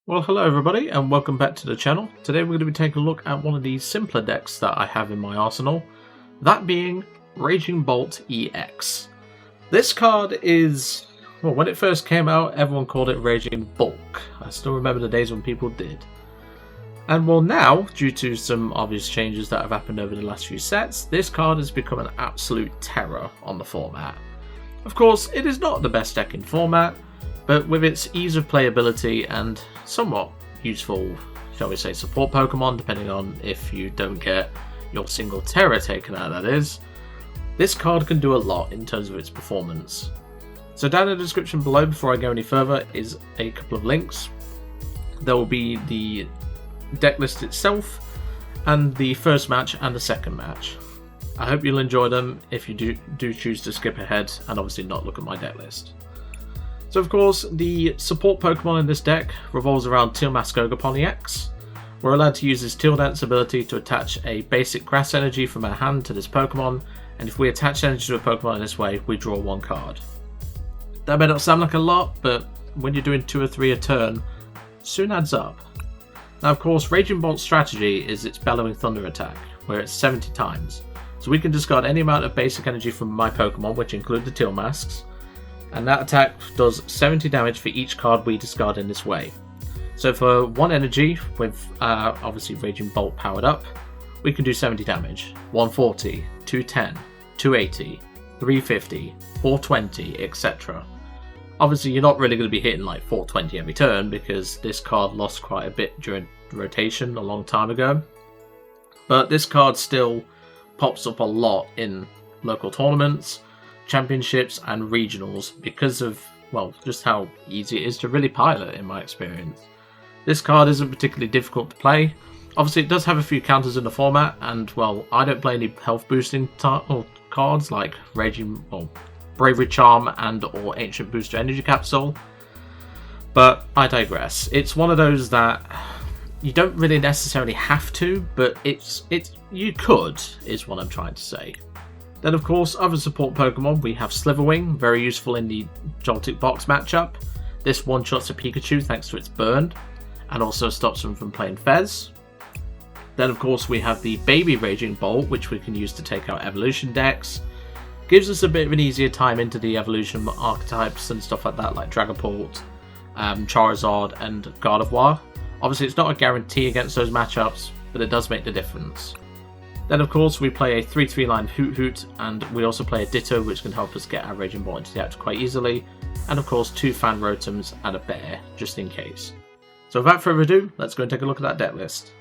Well, hello everybody and welcome back to the channel. Today we're going to be taking a look at one of the simpler decks that I have in my arsenal, that being Raging Bolt EX. This card is, well, when it first came out everyone called it Raging Bulk. I still remember the days when people did. And well, now, due to some obvious changes that have happened over the last few sets, this card has become an absolute terror on the format. Of course, it is not the best deck in format, but with its ease of playability and somewhat useful, shall we say, support Pokemon, depending on if you don't get your single Terror taken out, that is, this card can do a lot in terms of its performance. So down in the description below, before I go any further, is a couple of links. There will be the deck list itself, and the first match and the second match. I hope you'll enjoy them if you do choose to skip ahead and obviously not look at my deck list. So of course, the support Pokemon in this deck revolves around Teal Ogerpon EX. We're allowed to use this Teal Dance ability to attach a basic grass energy from our hand to this Pokemon, and if we attach energy to a Pokemon in this way, we draw one card. That may not sound like a lot, but when you're doing 2 or 3 a turn, soon adds up. Now of course, Raging Bolt's strategy is its Bellowing Thunder attack, where it's 70 times. So we can discard any amount of basic energy from my Pokemon, which include the Teal Masks, and that attack does 70 damage for each card we discard in this way. So for 1 energy, with obviously Raging Bolt powered up, we can do 70 damage. 140, 210, 280, 350, 420, etc. Obviously you're not really going to be hitting like 420 every turn, because this card lost quite a bit during rotation a long time ago. But this card still pops up a lot in local tournaments, championships and regionals because of, well, just how easy it is to really pilot in my experience. This card isn't particularly difficult to play. Obviously it does have a few counters in the format, and well, I don't play any health boosting cards like Raging or Bravery Charm and or Ancient Booster Energy Capsule, but I digress. It's one of those that you don't really necessarily have to, but you could, is what I'm trying to say. Then of course, other support Pokemon, we have Slither Wing, very useful in the Joltik Box matchup. This one-shots a Pikachu thanks to its burn, and also stops him from playing Fez. Then of course we have the Baby Raging Bolt, which we can use to take out evolution decks. Gives us a bit of an easier time into the evolution archetypes and stuff like that, like Dragapult, Charizard and Gardevoir. Obviously it's not a guarantee against those matchups, but it does make the difference. Then of course we play a 3-3 line Hoothoot, and we also play a Ditto, which can help us get our Raging Bolt into the act quite easily, and of course 2 Fan Rotoms and a Bear, just in case. So without further ado, let's go and take a look at that deck list.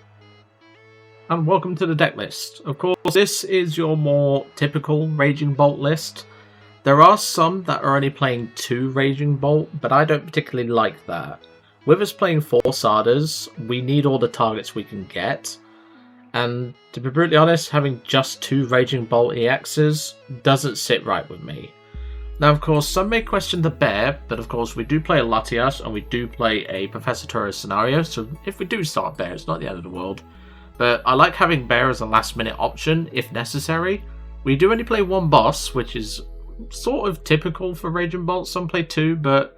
And welcome to the deck list. Of course, this is your more typical Raging Bolt list. There are some that are only playing 2 Raging Bolt, but I don't particularly like that. With us playing 4 Sadas, we need all the targets we can get. And to be brutally honest, having just 2 Raging Bolt EXs doesn't sit right with me. Now of course, some may question the Bear, but of course we do play a Latias and we do play a Professor Turo scenario, so if we do start Bear, it's not the end of the world. But I like having Bear as a last minute option if necessary. We do only play 1 boss, which is sort of typical for Raging Bolt. Some play 2, but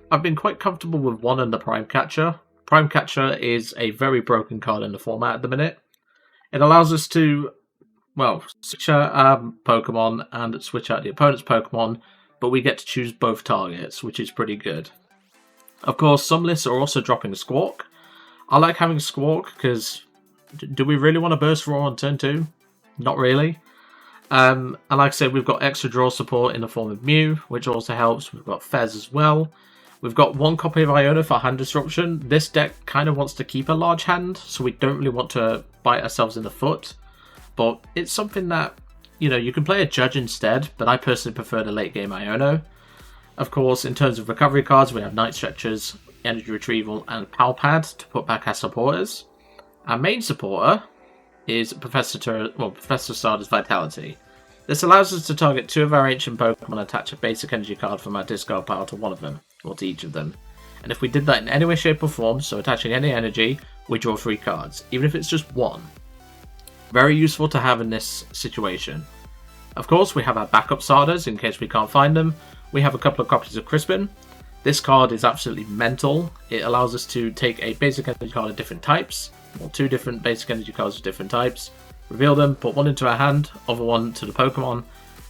I've been quite comfortable with 1 and the Prime Catcher. Prime Catcher is a very broken card in the format at the minute. It allows us to, well, switch out our Pokemon and switch out the opponent's Pokemon, but we get to choose both targets, which is pretty good. Of course, some lists are also dropping a Squawk. I like having Squawk because do we really want to burst raw on turn 2? Not really. And like I said, we've got extra draw support in the form of Mew, which also helps. We've got Fez as well. We've got 1 copy of Iono for hand disruption. This deck kind of wants to keep a large hand, so we don't really want to bite ourselves in the foot. But it's something that, you know, you can play a Judge instead, but I personally prefer the late game Iono. Of course, in terms of recovery cards, we have Night Stretchers, Energy Retrieval, and Pal Pad to put back our supporters. Our main supporter is Professor Sada's Vitality. This allows us to target 2 of our ancient Pokemon and attach a basic energy card from our discard pile to one of them, or to each of them. And if we did that in any way, shape or form, so attaching any energy, we draw 3 cards, even if it's just 1. Very useful to have in this situation. Of course, we have our backup Sadas in case we can't find them. We have a couple of copies of Crispin. This card is absolutely mental. It allows us to take a basic energy card of different types, or 2 different basic energy cards of different types, reveal them, put one into our hand, other one to the Pokemon,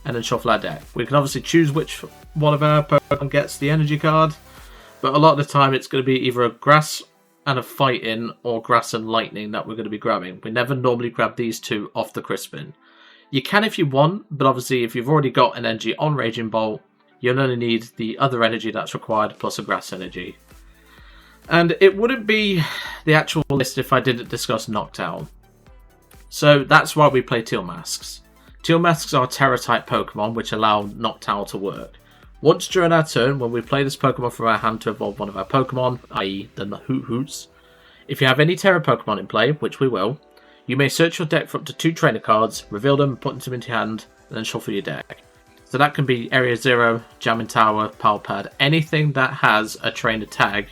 and then shuffle our deck. We can obviously choose which one of our Pokemon gets the energy card, but a lot of the time it's going to be either a grass and a fighting or grass and lightning that we're going to be grabbing. We never normally grab these 2 off the Crispin. You can if you want, but obviously if you've already got an energy on Raging Bolt, you'll only need the other energy that's required plus a grass energy. And it wouldn't be the actual list if I didn't discuss Noctowl. So that's why we play Teal Masks. Teal Masks are Terra-type Pokemon which allow Noctowl to work. Once during our turn, when we play this Pokemon from our hand to evolve one of our Pokemon, i.e. the Hoothoots, if you have any Terra Pokemon in play, which we will, you may search your deck for up to 2 trainer cards, reveal them, put them into your hand, and then shuffle your deck. So that can be Area 0, Jamming Tower, Pal Pad, anything that has a trainer tag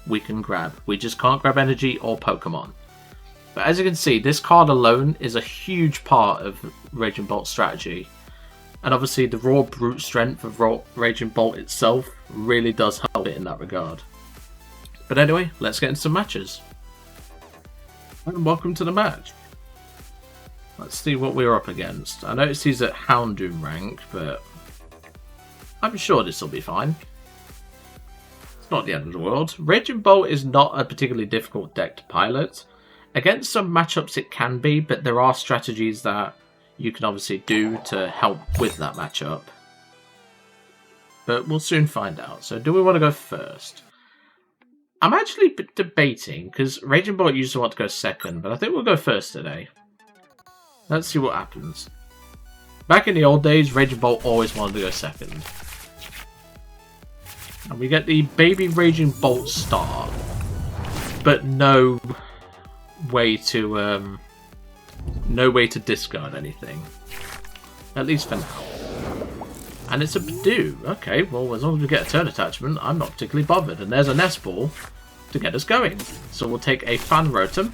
we can grab. We just can't grab energy or Pokemon. But as you can see, this card alone is a huge part of Raging Bolt's strategy. And obviously the raw brute strength of Raging Bolt itself really does help it in that regard. But anyway, let's get into some matches. And welcome to the match. Let's see what we're up against. I noticed he's at Houndoom rank, but I'm sure this will be fine. It's not the end of the world. Raging Bolt is not a particularly difficult deck to pilot. Against some matchups it can be, but there are strategies that you can obviously do to help with that matchup. But we'll soon find out. So do we want to go first? I'm actually debating, because Raging Bolt used to want to go second, but I think we'll go first today. Let's see what happens. Back in the old days, Raging Bolt always wanted to go second. And we get the baby Raging Bolt start, but no way to discard anything. At least for now. And it's a Badoo. Okay, well, as long as we get a turn attachment, I'm not particularly bothered. And there's a Nest Ball to get us going. So we'll take a Fan Rotom.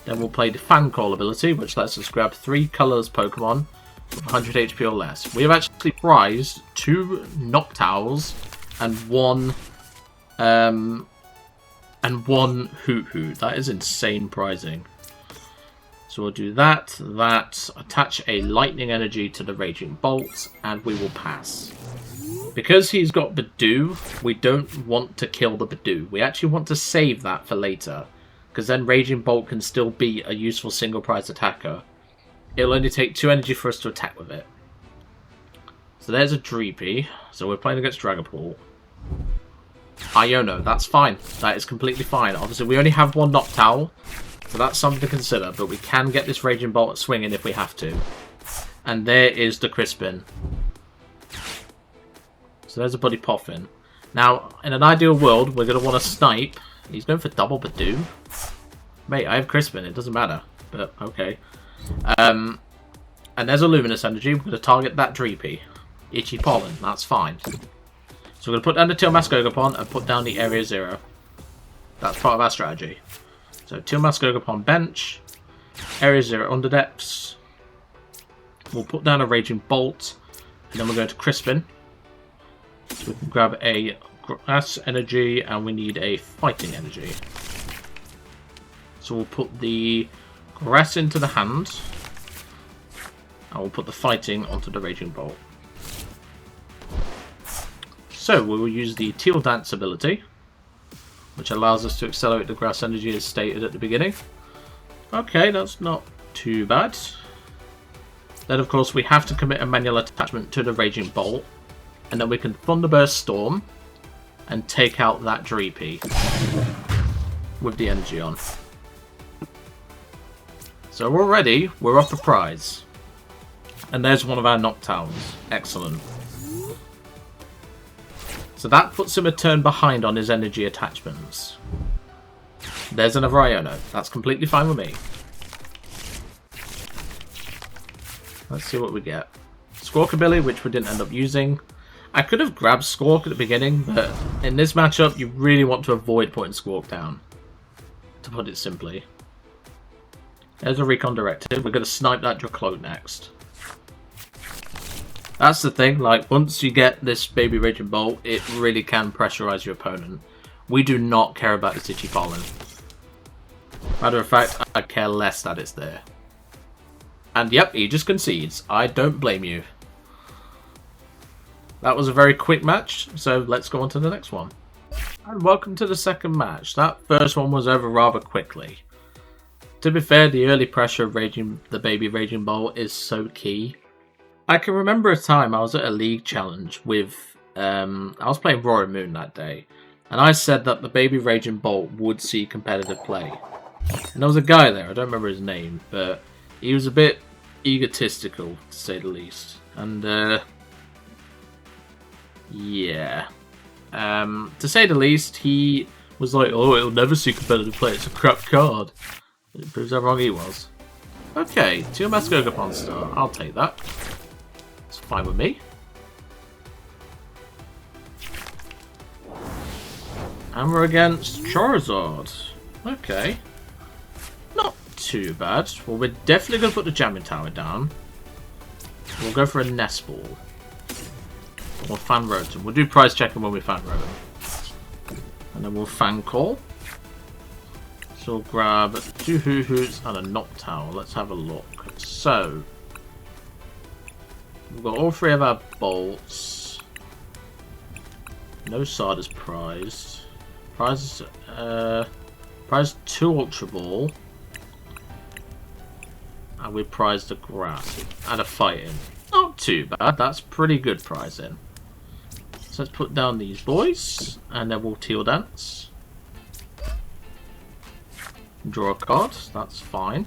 Then we'll play the Fan Call ability, which lets us grab 3 colours Pokemon with 100 HP or less. We have actually prized 2 Noctowls and one Hoothoot. That is insane prizing. So we'll do that, attach a lightning energy to the Raging Bolt, and we will pass. Because he's got Badoo, we don't want to kill the Badoo. We actually want to save that for later, because then Raging Bolt can still be a useful single prize attacker. It'll only take 2 energy for us to attack with it. So there's a Dreepy. So we're playing against Dragapult. Iono, that's fine. That is completely fine. Obviously, we only have 1 Noctowl, so that's something to consider. But we can get this Raging Bolt swinging if we have to. And there is the Crispin. So there's a Buddy Poffin. Now, in an ideal world, we're going to want to snipe. He's going for double Badoo. Mate, I have Crispin. It doesn't matter. But, okay. And there's a Luminous Energy. We're going to target that Dreepy. Itchy Pollen. That's fine. So we're going to put down the Teal Mask Ogerpon and put down the Area 0. That's part of our strategy. So Teal Mask Ogerpon bench. Area 0 Underdepths. We'll put down a Raging Bolt. And then we're going to Crispin. So we can grab a Grass Energy and we need a Fighting Energy. So we'll put the Grass into the hand. And we'll put the Fighting onto the Raging Bolt. So we will use the Teal Dance ability, which allows us to accelerate the Grass Energy as stated at the beginning. Okay, that's not too bad. Then of course we have to commit a manual attachment to the Raging Bolt, and then we can Thunderburst Storm and take out that Dreepy with the energy on. So already we're up a prize. And there's one of our Noctowls. Excellent. So that puts him a turn behind on his energy attachments. There's another Iono. That's completely fine with me. Let's see what we get. Squawkabilly, which we didn't end up using. I could have grabbed Squawk at the beginning, but in this matchup, you really want to avoid putting Squawk down. To put it simply. There's a Recon Directive. We're going to snipe that Dracloak next. That's the thing, like, once you get this Baby Raging Bolt, it really can pressurize your opponent. We do not care about this Itchy Pollen. Matter of fact, I care less that it's there. And yep, he just concedes. I don't blame you. That was a very quick match, so let's go on to the next one. And welcome to the second match. That first one was over rather quickly. To be fair, the early pressure of the Baby Raging Bolt is so key. I can remember a time I was at a league challenge with, I was playing Roaring Moon that day, and I said that the Baby Raging Bolt would see competitive play. And there was a guy there, I don't remember his name, but he was a bit egotistical, to say the least. And, yeah. To say the least, he was like, oh, it'll never see competitive play, it's a crap card. It proves how wrong he was. Okay, Teal Ogerpon star, I'll take that. It's fine with me. And we're against Charizard. Okay. Not too bad. Well, we're definitely going to put the Jamming Tower down. We'll go for a Nest Ball. Or Fan Rotom. We'll do price checking when we Fan Rotom. And then we'll Fan Call. So we'll grab 2 Hootoots and a Noctowl. Let's have a look. So, we've got all 3 of our bolts. No Sada's prized. Prize 2 Ultra Ball. And we prized a grass and a fighting. Not too bad, that's pretty good prizing. So let's put down these boys and then we'll Teal Dance. Draw a card, that's fine.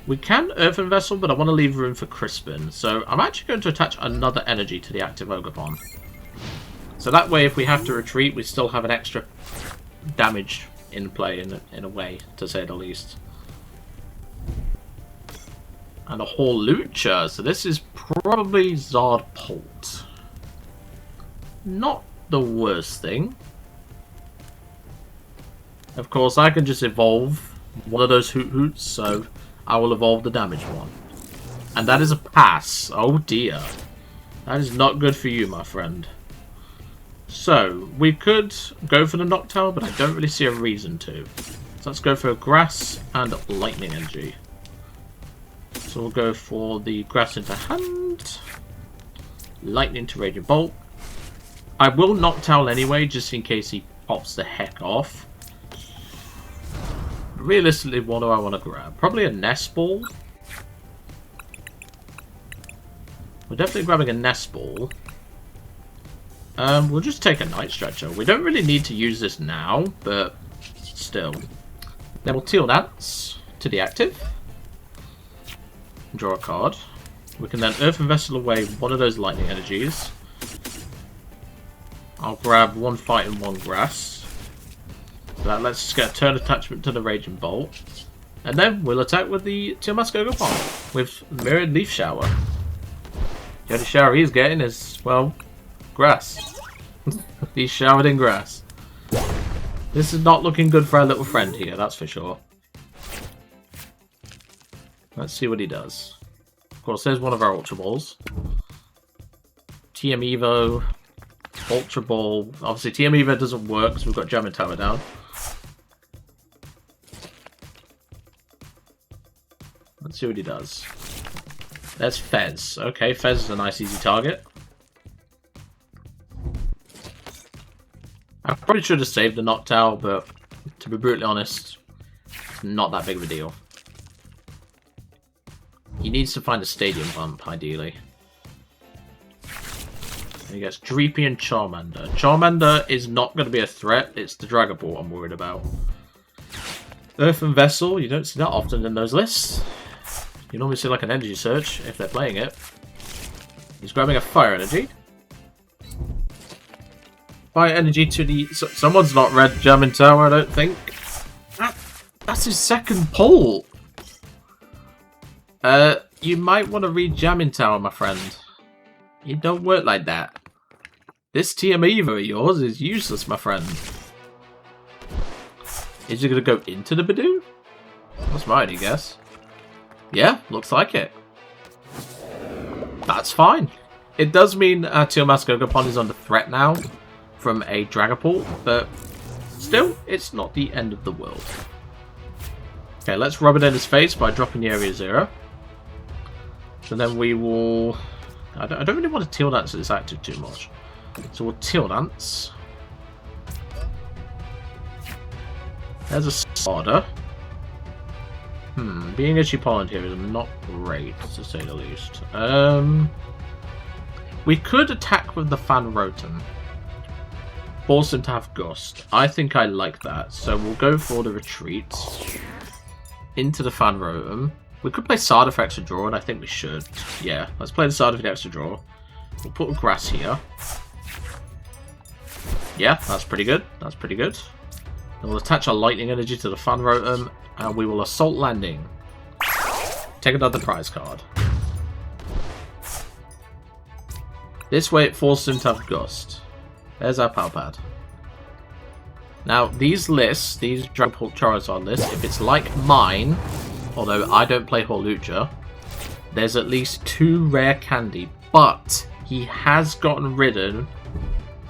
We can Earthen Vessel, but I want to leave room for Crispin. So I'm actually going to attach another energy to the active Ogerpon. So that way, if we have to retreat, we still have an extra damage in play, in a way, to say the least. And a Lucha. So this is probably Zard Pult. Not the worst thing. Of course, I can just evolve one of those Hootoots, so I will evolve the damaged one. And that is a pass. Oh dear. That is not good for you, my friend. So, we could go for the Noctowl, but I don't really see a reason to. So let's go for Grass and Lightning Energy. So we'll go for the Grass into hand. Lightning to Raging Bolt. I will Noctowl anyway, just in case he pops the heck off. Realistically, what do I want to grab? Probably a Nest Ball. We're definitely grabbing a Nest Ball. We'll just take a Night Stretcher. We don't really need to use this now, but still. Then we'll Teal Dance to the active. Draw a card. We can then Earthen Vessel away one of those Lightning Energies. I'll grab 1 Fight and 1 Grass. So that lets us get a turn attachment to the Raging Bolt. And then we'll attack with the Teal Ogerpon with Mirrored Leaf Shower. The only shower he's getting is, well, grass. He's showered in grass. This is not looking good for our little friend here, that's for sure. Let's see what he does. Of course, there's one of our Ultra Balls. TM Evo, Ultra Ball. Obviously, TM Evo doesn't work because we've got Jamming Tower down. Let's see what he does. There's Fez. Okay, Fez is a nice easy target. I probably should have saved the Noctowl, but to be brutally honest, it's not that big of a deal. He needs to find a Stadium Bump, ideally. And he gets Dreepy and Charmander. Charmander is not going to be a threat, it's the Dragapult I'm worried about. Earthen Vessel, you don't see that often in those lists. You normally see like an Energy Search if they're playing it. He's grabbing a Fire Energy. Fire Energy to the... someone's not read Jamming Tower, I don't think. That's his second pull. You might want to read Jamming Tower, my friend. It don't work like that. This TM Evo of yours is useless, my friend. Is he going to go into the Bidoof? That's my only guess. Yeah, looks like it. That's fine. It does mean Teal Mask Ogerpon is under threat now from a Dragapult, but still, it's not the end of the world. Okay, let's rub it in his face by dropping the Area 0. So then we will... I don't really want to Teal Dance this active too much. So we'll Teal Dance. There's a Sada. Being Itchy Pollen here is not great, to say the least. We could attack with the Fan Rotom. Force him to have Gust. I think I like that, so we'll go for the retreat. Into the Fan Rotom. We could play Sada for extra draw, and I think we should. Yeah, let's play the Sada for the extra draw. We'll put a grass here. Yeah, that's pretty good. That's pretty good. And we'll attach our lightning energy to the Fan Rotom, and we will assault landing. Take another prize card. This way it forces him to have Gust. There's our Pal Pad. Now, these lists, these Dragapult Charizard lists, if it's like mine, although I don't play Hawlucha, there's at least 2 rare candy, but he has gotten rid of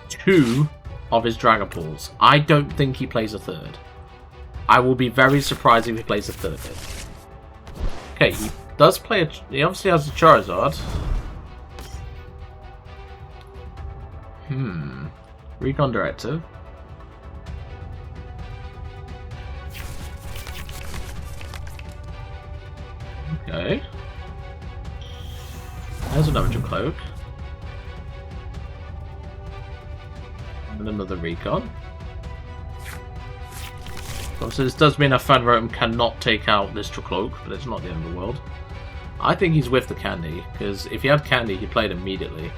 2 of his Dragapults. I don't think he plays a 3rd. I will be very surprised if he plays a 3rd. Okay, he does play a... He obviously has a Charizard. Recon Directive. Okay. There's another Dracloak. And another Recon. Obviously this does mean our Fan Rotom cannot take out this Dracloak, but it's not the end of the world. I think he's with the candy, because if he had candy, he played immediately.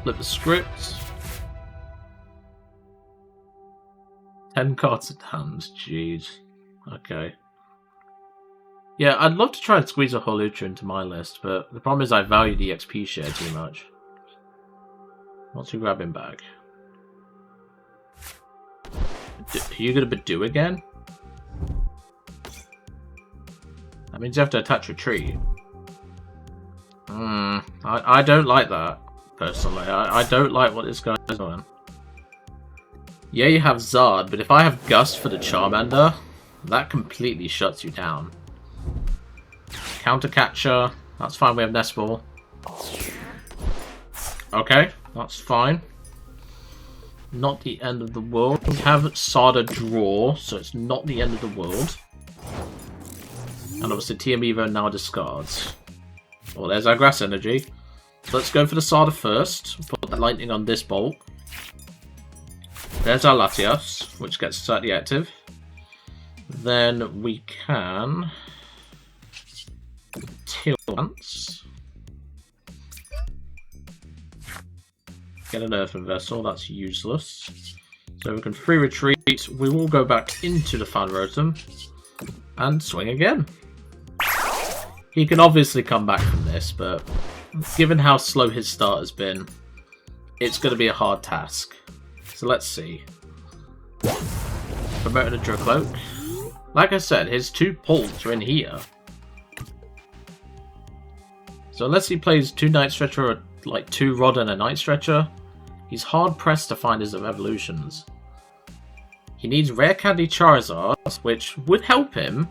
Flip the script. 10 cards at hand, jeez. Okay. Yeah, I'd love to try and squeeze a Hawlucha into my list, but the problem is I value the XP share too much. What's he grabbing back? Are you going to Badoo again? That means you have to attach retreat. I don't like that, personally. I don't like what this guy's doing. Yeah, you have Zard, but if I have Gust for the Charmander, that completely shuts you down. Counter Catcher, that's fine, we have Nest Ball. Okay, that's fine. Not the end of the world. We have Sada draw, so it's not the end of the world. And obviously TMEvo now discards. Well, there's our grass energy. Let's go for the Sada first. Put the lightning on this bolt. There's our Latias, which gets slightly active. Then we can Teal Dance. Get an Earthen Vessel, that's useless. So we can free retreat. We will go back into the Fan Rotom and swing again. He can obviously come back from this, but given how slow his start has been, it's going to be a hard task. So let's see. Promoting a Dracloak. Like I said, his 2 Pults are in here. So unless he plays 2 Night Stretcher or like 2 Rod and a Night Stretcher, he's hard pressed to find his evolutions. He needs Rare Candy Charizard, which would help him,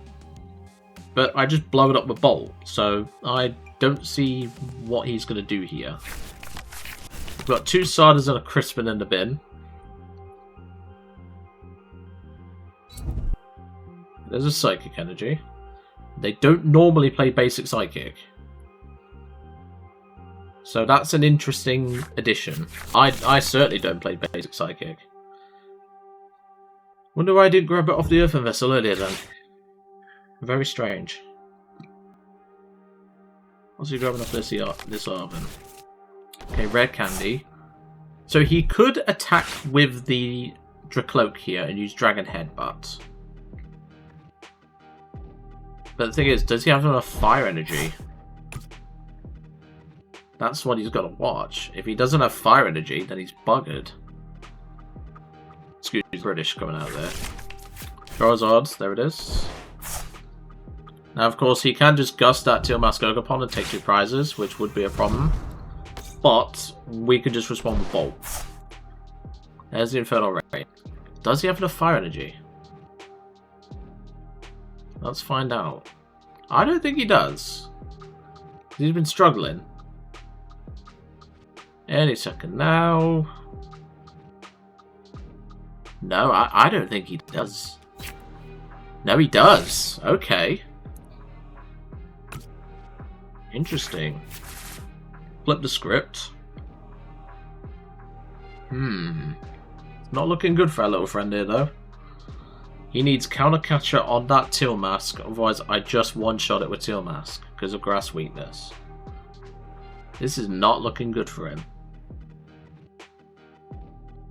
but I just blow it up with Bolt, so I don't see what he's going to do here. We've got 2 Sadas and a Crispin in the bin. There's a Psychic Energy. They don't normally play Basic Psychic. So that's an interesting addition. I certainly don't play Basic Psychic. Wonder why I didn't grab it off the Earthen Vessel earlier then. Very strange. What's he grabbing off this Arven? Okay, Red Candy. So he could attack with the Dracloak here and use Dragon Headbutt. But the thing is, does he have enough Fire Energy? That's what he's got to watch. If he doesn't have Fire Energy, then he's buggered. Excuse me, British coming out there. Charizard, there it is. Now, of course, he can just gust that Teal Mask Ogerpon and take 2 prizes, which would be a problem. But we could just respond with Bolt. There's the Infernal Ray. Does he have enough fire energy? Let's find out. I don't think he does. He's been struggling. Any second now. No, I don't think he does. No, he does. Okay. Interesting. Flip the script. Not looking good for our little friend here, though. He needs Counter Catcher on that Teal Mask, otherwise I just one-shot it with Teal Mask because of Grass Weakness. This is not looking good for him.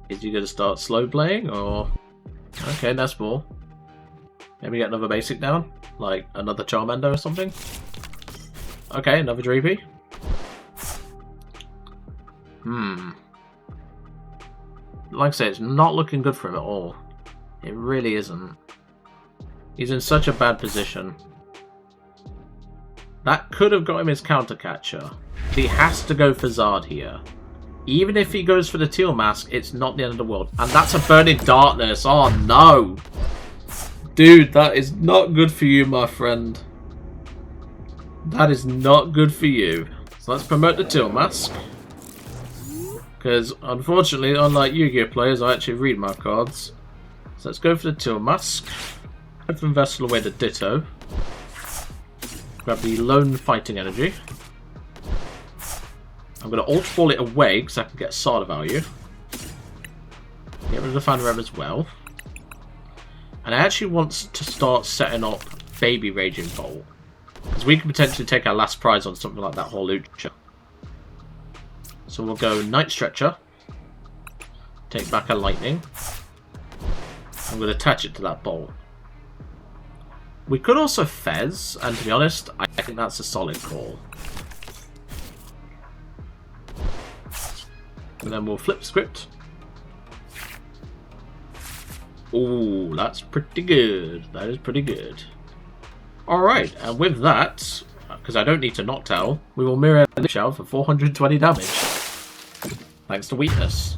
Is he going to start slow playing, or... Okay, Nest Ball. Maybe get another basic down? Like another Charmander or something? Okay, another Dreepy. Like I say, it's not looking good for him at all. It really isn't. He's in such a bad position. That could have got him his counter catcher. He has to go for Zard here. Even if he goes for the Teal Mask, it's not the end of the world. And that's a Burning Darkness. Oh no! Dude, that is not good for you, my friend. That is not good for you. So let's promote the Teal Mask. Because, unfortunately, unlike Yu-Gi-Oh players, I actually read my cards. So let's go for the Teal Mask. Let's investle away the Ditto. Grab the Lone Fighting Energy. I'm going to Ultra Ball it away because I can get Sada value. Get rid of the Fan Rotom as well. And I actually want to start setting up Baby Raging Bolt. Because we can potentially take our last prize on something like that Holucha. So we'll go Night Stretcher. Take back a Lightning. I'm going to attach it to that Bolt. We could also Fez, and to be honest, I think that's a solid call. And then we'll flip script. Ooh, that's pretty good. That is pretty good. Alright, and with that, because I don't need to Noctowl, we will mirror the shell for 420 damage. Thanks to weakness.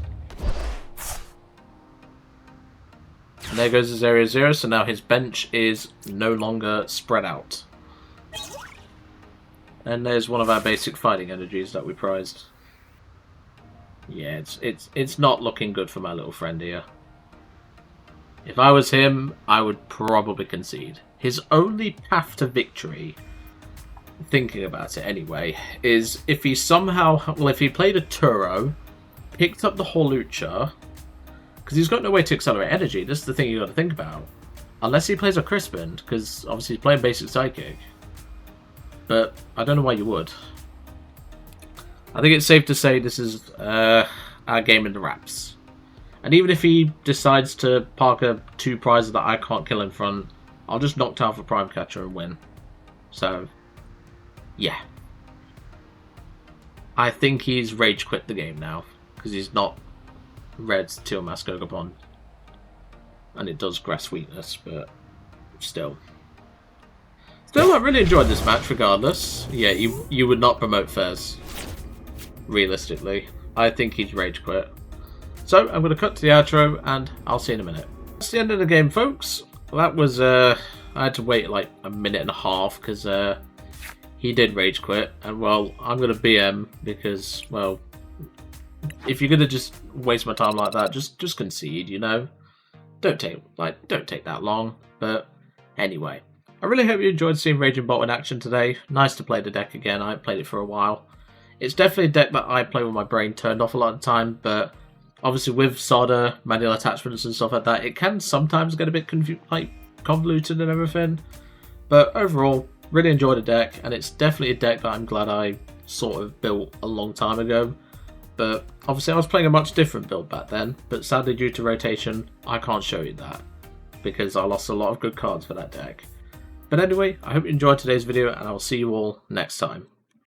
And there goes his area 0, so now his bench is no longer spread out. And there's one of our basic fighting energies that we prized. Yeah, it's not looking good for my little friend here. If I was him, I would probably concede. His only path to victory, thinking about it anyway, is if he somehow... Well, if he played a Turo, picked up the Holucha, because he's got no way to accelerate energy. This is the thing you got to think about. Unless he plays a Crispin, because obviously he's playing basic Psychic. But I don't know why you would. I think it's safe to say this is our game in the wraps. And even if he decides to park a 2 prizes that I can't kill in front, I'll just Noctowl for Prime Catcher and win. So, yeah. I think he's rage quit the game now, because he's not Red's Teal Mask Ogerpon. And it does Grass Weakness, but still. Still, I really enjoyed this match regardless. Yeah, you would not promote Fez. Realistically. I think he's rage quit. So, I'm going to cut to the outro, and I'll see you in a minute. That's the end of the game, folks. Well, that was, I had to wait like a minute and a half, because he did rage quit. And, well, I'm going to BM, because, well, if you're going to just waste my time like that, just concede, you know? Don't take that long. But, anyway. I really hope you enjoyed seeing Raging Bolt in action today. Nice to play the deck again. I haven't played it for a while. It's definitely a deck that I play with my brain turned off a lot of the time, but obviously with Sada, manual attachments and stuff like that, it can sometimes get a bit convoluted and everything. But overall, really enjoyed the deck, and it's definitely a deck that I'm glad I sort of built a long time ago. But obviously I was playing a much different build back then, but sadly due to rotation, I can't show you that, because I lost a lot of good cards for that deck. But anyway, I hope you enjoyed today's video, and I'll see you all next time.